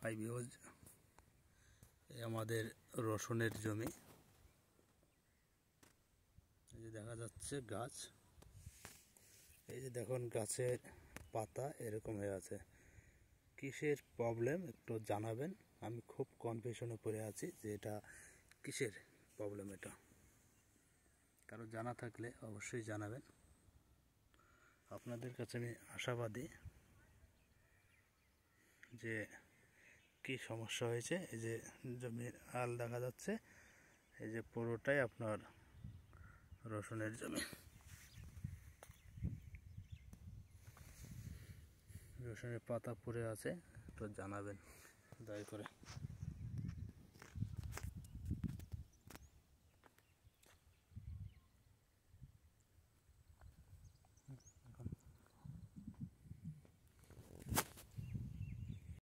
High views, আমাদের রসুনের জমি। এই যে দেখা যাচ্ছে গাছ, এই যে দেখুন গাছের পাতা এরকম হয়ে আছে। কিসের প্রবলেম একটু জানাবেন, আমি খুব কনফিউশনে পড়ে আছি যে এটা কিসের প্রবলেম। এটা কারো জানা থাকলে অবশ্যই জানাবেন। আপনাদের কাছে আমি আশাবাদী যে কি সমস্যা হয়েছে। এই যে জমির আল দেখা যাচ্ছে, এই যে পুরোটাই আপনার রসুনের জমি। রসুনের পাতা পড়ে আছে, একটু জানাবেন দয়া করে।